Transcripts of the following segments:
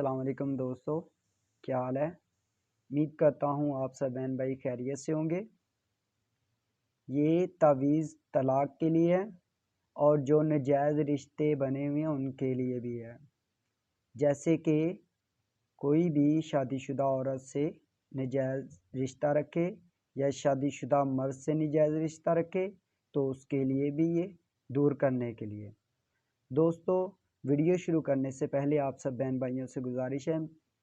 अस्सलाम वालेकुम दोस्तों, क्या हाल है। उम्मीद करता हूँ आप सब बहन भाई खैरियत से होंगे। ये तावीज़ तलाक के लिए है और जो नाजायज़ रिश्ते बने हुए हैं उनके लिए भी है। जैसे कि कोई भी शादीशुदा औरत से नाजायज़ रिश्ता रखे या शादीशुदा मर्द से नाजायज़ रिश्ता रखे तो उसके लिए भी ये दूर करने के लिए। दोस्तों, वीडियो शुरू करने से पहले आप सब बहन भाइयों से गुजारिश है,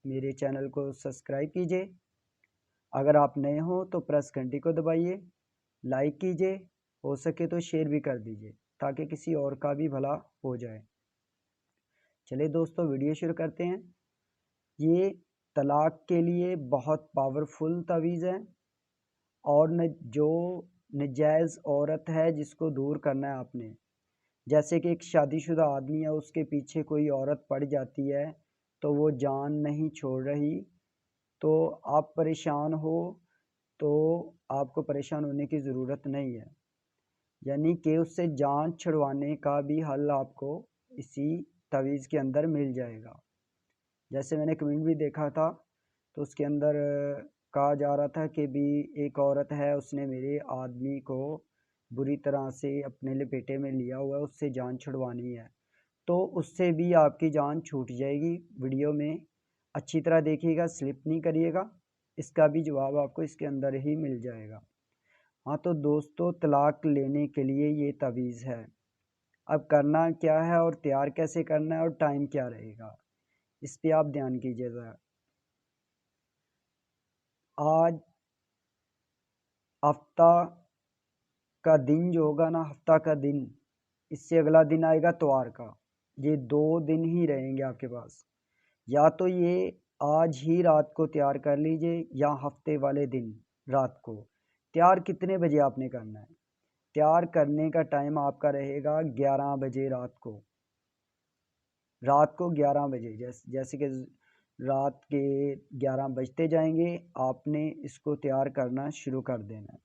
मेरे चैनल को सब्सक्राइब कीजिए। अगर आप नए हो तो प्रेस घंटी को दबाइए, लाइक कीजिए, हो सके तो शेयर भी कर दीजिए ताकि किसी और का भी भला हो जाए। चलिए दोस्तों, वीडियो शुरू करते हैं। ये तलाक के लिए बहुत पावरफुल तवीज़ है और जो नाजायज़ औरत है जिसको दूर करना है आपने, जैसे कि एक शादीशुदा आदमी है, उसके पीछे कोई औरत पड़ जाती है तो वो जान नहीं छोड़ रही, तो आप परेशान हो तो आपको परेशान होने की ज़रूरत नहीं है। यानी कि उससे जान छुड़वाने का भी हल आपको इसी तवीज़ के अंदर मिल जाएगा। जैसे मैंने कमेंट भी देखा था तो उसके अंदर कहा जा रहा था कि भी एक औरत है, उसने मेरे आदमी को बुरी तरह से अपने लपेटे में लिया हुआ है, उससे जान छुड़वानी है, तो उससे भी आपकी जान छूट जाएगी। वीडियो में अच्छी तरह देखिएगा, स्लिप नहीं करिएगा, इसका भी जवाब आपको इसके अंदर ही मिल जाएगा। हाँ तो दोस्तों, तलाक लेने के लिए ये तवीज़ है। अब करना क्या है और तैयार कैसे करना है और टाइम क्या रहेगा, इस पे आप ध्यान कीजिए ज़रा। आज हफ्ता का दिन जो होगा ना, हफ्ता का दिन, इससे अगला दिन आएगा त्वार का। ये 2 दिन ही रहेंगे आपके पास। या तो ये आज ही रात को तैयार कर लीजिए या हफ्ते वाले दिन रात को। तैयार कितने बजे आपने करना है? तैयार करने का टाइम आपका रहेगा 11 बजे रात को। रात को 11 बजे, जैसे कि रात के 11 बजते जाएंगे, आपने इसको तैयार करना शुरू कर देना है।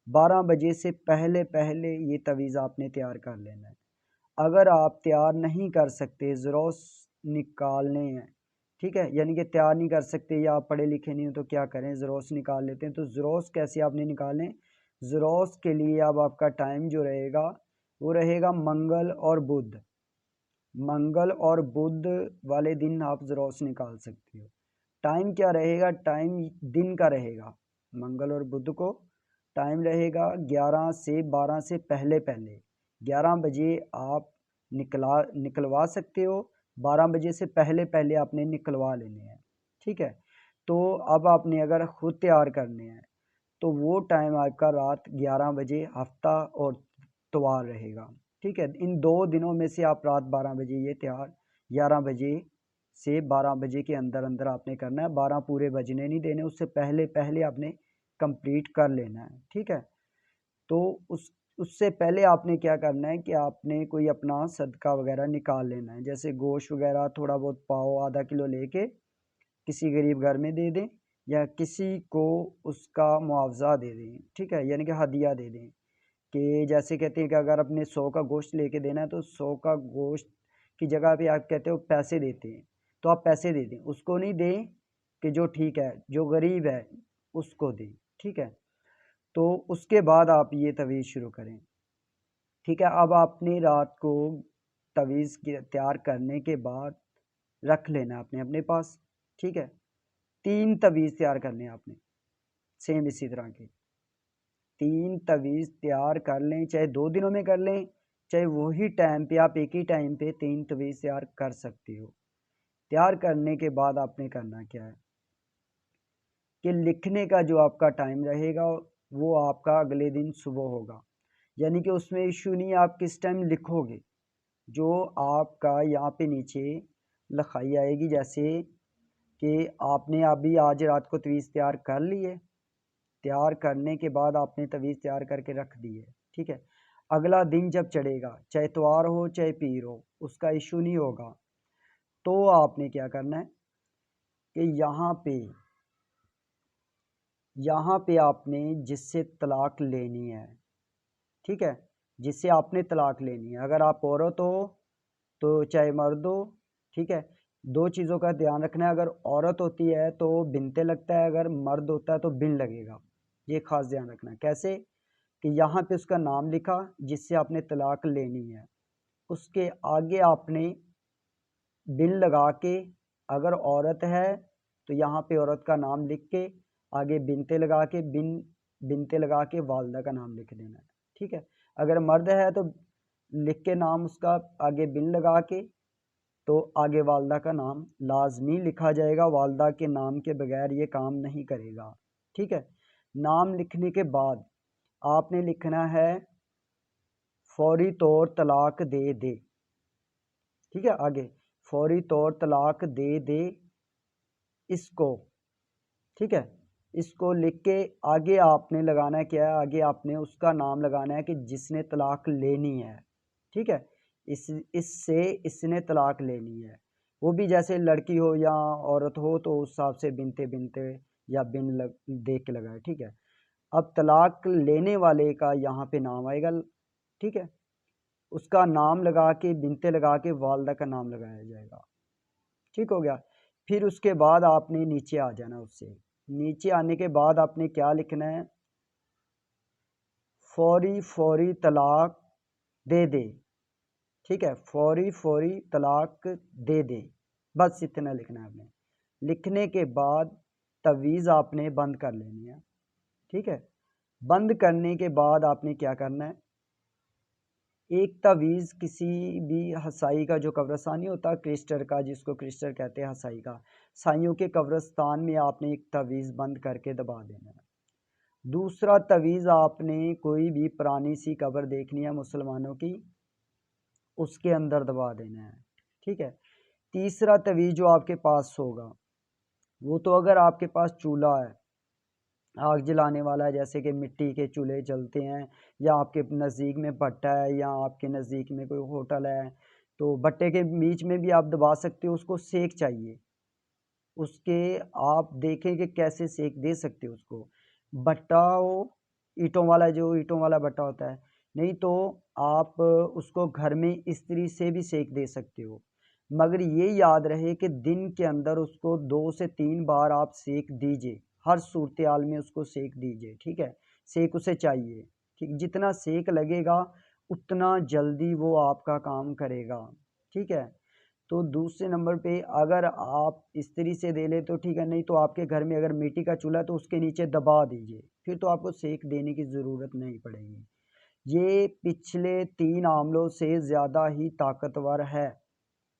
12 बजे से पहले पहले ये तवीज़ आपने तैयार कर लेना है। अगर आप तैयार नहीं कर सकते, ज़रोस निकालने हैं, ठीक है, यानी कि तैयार नहीं कर सकते या आप पढ़े लिखे नहीं हो तो क्या करें, ज़रोस निकाल लेते हैं। तो ज़रोस कैसे आपने निकालें? ज़रोस के लिए अब आपका टाइम जो रहेगा वो रहेगा मंगल और बुध। मंगल और बुध वाले दिन आप ज़रोस निकाल सकते हो। टाइम क्या रहेगा? टाइम दिन का रहेगा। मंगल और बुध को टाइम रहेगा 11 से 12 से पहले पहले। 11 बजे आप निकलवा सकते हो, 12 बजे से पहले पहले आपने निकलवा लेने हैं, ठीक है। तो अब आपने अगर खुद तैयार करने हैं तो वो टाइम आपका रात 11 बजे हफ्ता और तवार रहेगा, ठीक है। इन 2 दिनों में से आप रात 12 बजे ये तैयार, 11 बजे से 12 बजे के अंदर अंदर आपने करना है। 12 पूरे बजने नहीं देने, उससे पहले पहले आपने कंप्लीट कर लेना है, ठीक है। तो उससे पहले आपने क्या करना है कि आपने कोई अपना सदका वगैरह निकाल लेना है। जैसे गोश्त वगैरह थोड़ा बहुत पाव आधा किलो लेके किसी गरीब घर में दे दें या किसी को उसका मुआवजा दे दें, ठीक है, यानी कि हदिया दे दें। कि जैसे कहते हैं कि अगर अपने 100 का गोश्त लेके देना है तो 100 का गोश्त की जगह पे आप कहते हो पैसे देते हैं, तो आप पैसे दे दें, उसको नहीं दें कि जो ठीक है, जो गरीब है उसको दें, ठीक है। तो उसके बाद आप ये तवीज़ शुरू करें, ठीक है। अब आपने रात को तवीज़ तैयार करने के बाद रख लेना आपने अपने पास, ठीक है। 3 तवीज़ तैयार करने हैं आपने, सेम इसी तरह के 3 तवीज़ तैयार कर लें, चाहे 2 दिनों में कर लें, चाहे वही टाइम पे आप एक ही टाइम पे 3 तवीज़ तैयार कर सकते हो। तैयार करने के बाद आपने करना क्या है कि लिखने का जो आपका टाइम रहेगा वो आपका अगले दिन सुबह होगा। यानी कि उसमें इशू नहीं है आप किस टाइम लिखोगे, जो आपका यहाँ पे नीचे लिखाई आएगी, जैसे कि आपने अभी आज रात को तवीज़ तैयार कर ली है, तैयार करने के बाद आपने तवीज़ तैयार करके रख दी है, ठीक है। अगला दिन जब चढ़ेगा, चाहे इतवार हो चाहे पीर हो, उसका इशू नहीं होगा। तो आपने क्या करना है कि यहाँ पे आपने जिससे तलाक लेनी है, ठीक है, जिससे आपने तलाक लेनी है, अगर आप औरत हो तो चाहे मर्द हो, ठीक है, दो चीज़ों का ध्यान रखना है, अगर औरत होती है तो बिनते लगता है, अगर मर्द होता है तो बिन लगेगा। ये खास ध्यान रखना है। कैसे कि यहाँ पे उसका नाम लिखा जिससे आपने तलाक लेनी है, उसके आगे आपने बिन लगा के, अगर औरत है तो यहाँ पे औरत का नाम लिख के आगे बिनते लगा के बिनते लगा के वालदा का नाम लिख देना है। ठीक है, अगर मर्द है तो लिख के नाम उसका आगे बिन लगा के तो आगे वालदा का नाम लाजमी लिखा जाएगा। वालदा के नाम के बगैर ये काम नहीं करेगा। ठीक है, नाम लिखने के बाद आपने लिखना है फौरी तौर तलाक दे दे। ठीक है, आगे फौरी तौर तलाक दे दे इसको। ठीक है, इसको लिख के आगे आपने लगाना है क्या है, आगे आपने उसका नाम लगाना है कि जिसने तलाक लेनी है। ठीक है, इससे इसने तलाक लेनी है, वो भी जैसे लड़की हो या औरत हो तो उस हिसाब से बिनते बिनते या दे के लगाए। ठीक है, अब तलाक लेने वाले का यहाँ पे नाम आएगा। ठीक है, उसका नाम लगा के बिनते लगा के वालदा का नाम लगाया जाएगा। ठीक हो गया। फिर उसके बाद आपने नीचे आ जाना, उससे नीचे आने के बाद आपने क्या लिखना है, फौरी फौरी तलाक दे दे। ठीक है, फौरी फौरी तलाक दे दे, बस इतना लिखना है आपने। लिखने के बाद तवीज़ आपने बंद कर लेनी है। ठीक है, बंद करने के बाद आपने क्या करना है, एक तवीज़ किसी भी हसाई का जो कब्रस्तानी होता है क्रिस्टर का, जिसको क्रिस्टर कहते हैं हसाई का, साइयों के कब्रस्तान में आपने एक तवीज़ बंद करके दबा देना है। दूसरा तवीज़ आपने कोई भी पुरानी सी कब्र देखनी है मुसलमानों की, उसके अंदर दबा देना है। ठीक है, तीसरा तवीज़ जो आपके पास होगा वो तो अगर आपके पास चूल्हा है, आग जलाने वाला है, जैसे कि मिट्टी के चूल्हे जलते हैं, या आपके नज़दीक में भट्टा है, या आपके नज़दीक में कोई होटल है, तो भट्टे के बीच में भी आप दबा सकते हो। उसको सेक चाहिए, उसके आप देखें कि कैसे सेक दे सकते हो उसको। भट्टा हो ईंटों वाला, जो ईंटों वाला भट्टा होता है, नहीं तो आप उसको घर में इस्त्री से भी सेक दे सकते हो। मगर ये याद रहे कि दिन के अंदर उसको 2 से 3 बार आप सेक दीजिए, हर सूरत हाल में उसको सेक दीजिए। ठीक है, सेक उसे चाहिए। ठीक, जितना सेक लगेगा उतना जल्दी वो आपका काम करेगा। ठीक है, तो दूसरे नंबर पे अगर आप इस्त्री से दे ले तो ठीक है, नहीं तो आपके घर में अगर मिट्टी का चूल्हा है तो उसके नीचे दबा दीजिए, फिर तो आपको सेक देने की ज़रूरत नहीं पड़ेगी। ये पिछले 3 आमलों से ज़्यादा ही ताकतवर है,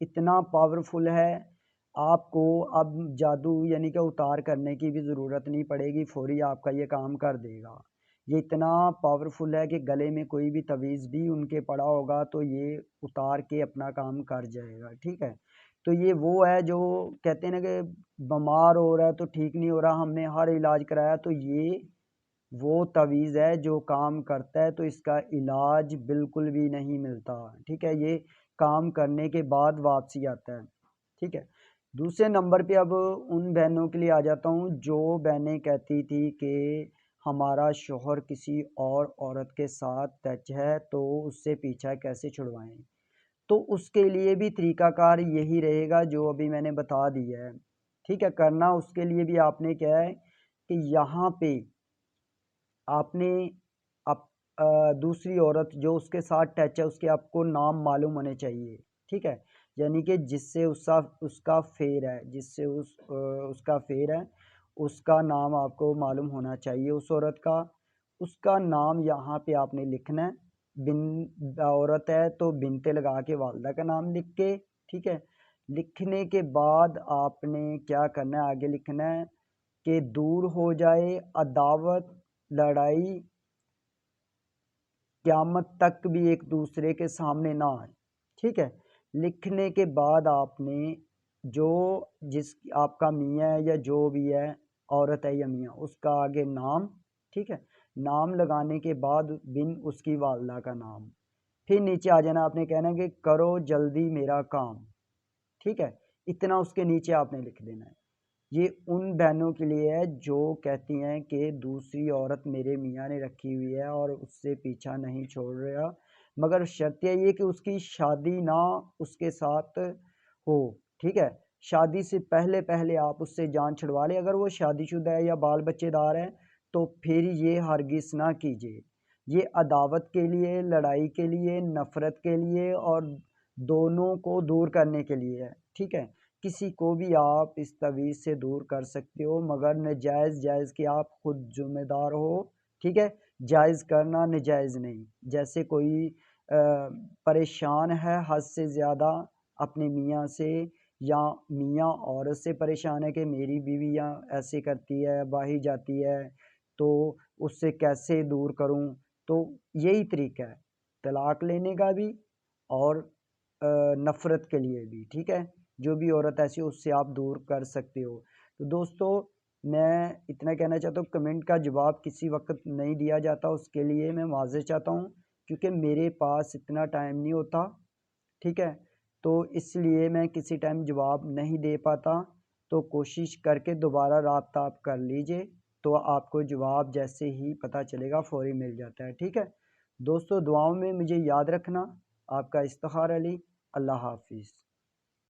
इतना पावरफुल है। आपको अब जादू यानी कि उतार करने की भी ज़रूरत नहीं पड़ेगी, फौरी आपका ये काम कर देगा। ये इतना पावरफुल है कि गले में कोई भी तवीज़ भी उनके पड़ा होगा तो ये उतार के अपना काम कर जाएगा। ठीक है, तो ये वो है जो कहते हैं ना कि बीमार हो रहा है तो ठीक नहीं हो रहा, हमने हर इलाज कराया, तो ये वो तवीज़ है जो काम करता है, तो इसका इलाज बिल्कुल भी नहीं मिलता। ठीक है, ये काम करने के बाद वापसी आता है। ठीक है, दूसरे नंबर पे अब उन बहनों के लिए आ जाता हूँ जो बहनें कहती थी कि हमारा शौहर किसी और औरत के साथ टच है तो उससे पीछा कैसे छुड़वाएं। तो उसके लिए भी तरीकाकार यही रहेगा जो अभी मैंने बता दिया है। ठीक है, करना उसके लिए भी आपने क्या है कि यहाँ पे आपने आप दूसरी औरत जो उसके साथ टच है उसके आपको नाम मालूम होने चाहिए। ठीक है, यानी कि जिससे उसका उसका फेर है, जिससे उसका फेर है, उसका नाम आपको मालूम होना चाहिए उस औरत का। उसका नाम यहाँ पे आपने लिखना है। बिन औरत है तो बिनते लगा के वालदा का नाम लिख के। ठीक है, लिखने के बाद आपने क्या करना है, आगे लिखना है कि दूर हो जाए अदावत लड़ाई, क़यामत तक भी एक दूसरे के सामने ना आए। ठीक है, लिखने के बाद आपने जो जिस आपका मियाँ है या जो भी है, औरत है या मियाँ, उसका आगे नाम। ठीक है, नाम लगाने के बाद बिन उसकी वालदा का नाम। फिर नीचे आ जाना, आपने कहना है कि करो जल्दी मेरा काम। ठीक है, इतना उसके नीचे आपने लिख देना है। ये उन बहनों के लिए है जो कहती हैं कि दूसरी औरत मेरे मियाँ ने रखी हुई है और उससे पीछा नहीं छोड़ रहा, मगर शर्त यही है कि उसकी शादी ना उसके साथ हो। ठीक है, शादी से पहले पहले आप उससे जान छुड़वा लें। अगर वो शादीशुदा है या बाल बच्चेदार है तो फिर ये हरगिज़ ना कीजिए। ये अदावत के लिए, लड़ाई के लिए, नफ़रत के लिए और दोनों को दूर करने के लिए है, ठीक है। किसी को भी आप इस तवीज़ से दूर कर सकते हो, मगर नजायज़ जायज़ के आप खुद ज़िम्मेदार हो, ठीक है। जायज़ करना, नजायज़ नहीं। जैसे कोई परेशान है हद से ज़्यादा अपने मियाँ से, या मियाँ औरत से परेशान है कि मेरी बीवियाँ ऐसे करती है, बाहर जाती है, तो उससे कैसे दूर करूँ। तो यही तरीका है तलाक लेने का भी और नफ़रत के लिए भी, ठीक है। जो भी औरत ऐसी है उससे आप दूर कर सकते हो। तो दोस्तों, मैं इतना कहना चाहता हूँ, कमेंट का जवाब किसी वक्त नहीं दिया जाता, उसके लिए मैं माज़रत चाहता हूँ, क्योंकि मेरे पास इतना टाइम नहीं होता, ठीक है। तो इसलिए मैं किसी टाइम जवाब नहीं दे पाता। तो कोशिश करके दोबारा राब्ता आप कर लीजिए, तो आपको जवाब जैसे ही पता चलेगा फ़ौरी मिल जाता है, ठीक है। दोस्तों, दुआओं में मुझे याद रखना। आपका इफ्तिखार अली। अल्लाह हाफ़िज़।